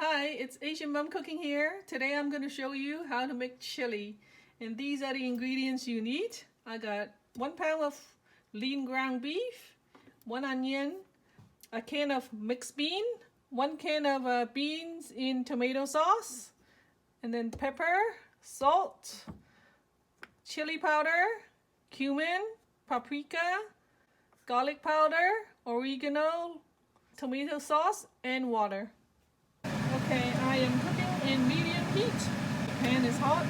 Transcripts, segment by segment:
Hi, it's Asian Mom Cooking here. Today I'm going to show you how to make chili. And these are the ingredients you need. I got 1 pound of lean ground beef, 1 onion, a can of mixed bean, 1 can of beans in tomato sauce, and then pepper, salt, chili powder, cumin, paprika, garlic powder, oregano, tomato sauce, and water. Okay, I am cooking in medium heat. The pan is hot,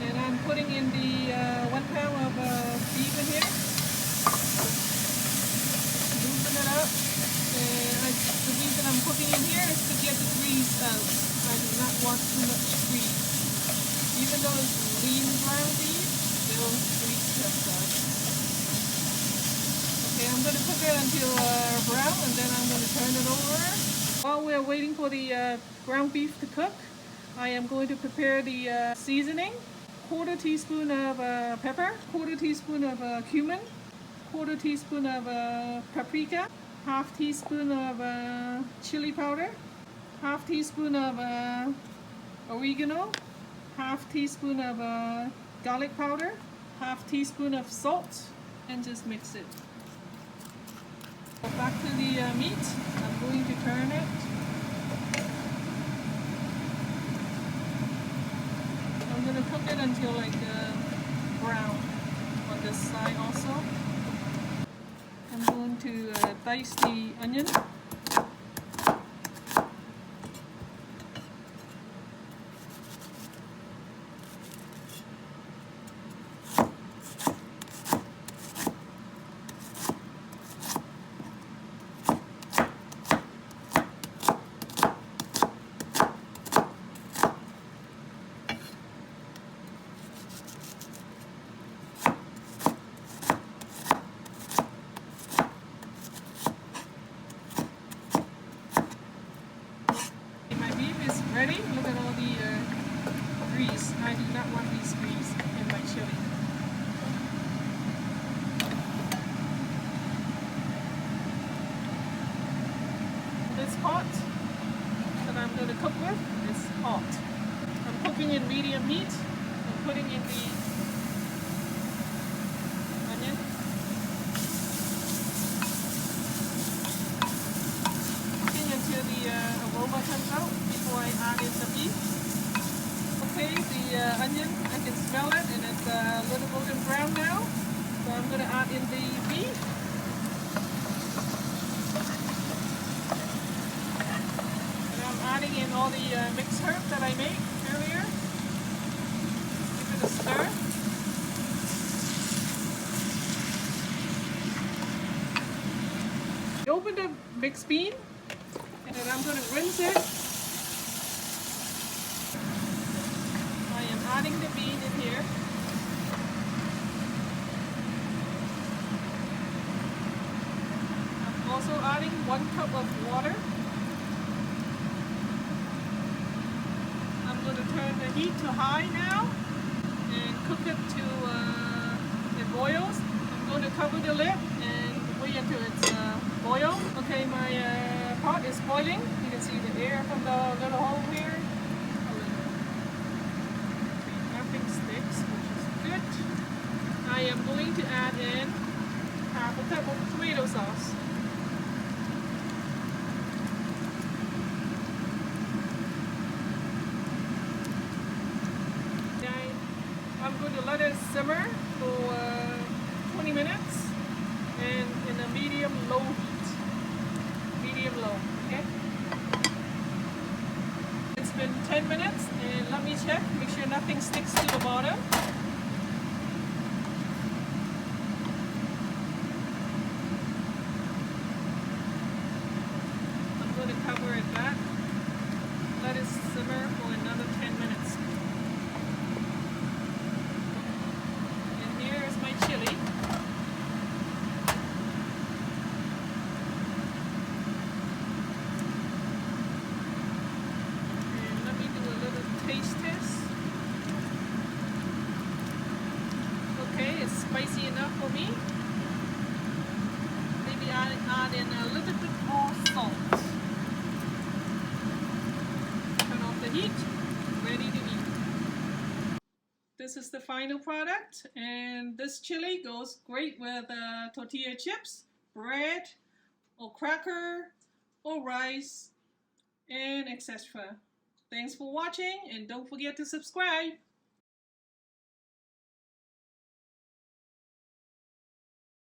and I'm putting in the 1 pound of beef in here. Loosen it up. And the reason I'm cooking in here is to get the grease out. I do not want too much grease. Even though it's lean ground beef, still grease comes out. Okay, I'm going to cook it until brown, and then I'm going to turn it over. While we're waiting for the ground beef to cook, I am going to prepare the seasoning. 1/4 teaspoon of pepper, 1/4 teaspoon of cumin, 1/4 teaspoon of paprika, 1/2 teaspoon of chili powder, 1/2 teaspoon of oregano, 1/2 teaspoon of garlic powder, 1/2 teaspoon of salt, and just mix it. Back to the meat. I'm going to turn it. I'm going to cook it until brown on this side also. I'm going to dice the onion. Ready? Look at all the grease. I do not want these grease in my chili. This pot that I'm going to cook with is hot. I'm cooking in medium heat. I'm putting in the onion. Cooking until the aroma comes out. I add in the beef. Okay, the onion, I can smell it, and it's a little golden brown now. So I'm going to add in the beef. And I'm adding in all the mixed herbs that I made earlier. Give it a stir. Open the mixed bean, and then I'm going to rinse it. Adding the bean in here. I'm also adding 1 cup of water. I'm going to turn the heat to high now and cook it till it boils. I'm going to cover the lid and wait until it's boiled. Okay, my pot is boiling. You can see the air from the little hole here. I am going to add in 1/2 cup of tomato sauce. I'm going to let it simmer for 20 minutes and in a medium-low heat. Medium-low, okay? It's been 10 minutes and let me check, make sure nothing sticks to the bottom. Cover it back. Let it simmer for another 10 minutes. And here is my chili. And let me do a little taste test. Okay, it's spicy enough for me. Maybe I add in a little bit more salt. heat, ready to eat. This is the final product, and this chili goes great with tortilla chips, bread, or cracker, or rice, and etc. Thanks for watching, and don't forget to subscribe.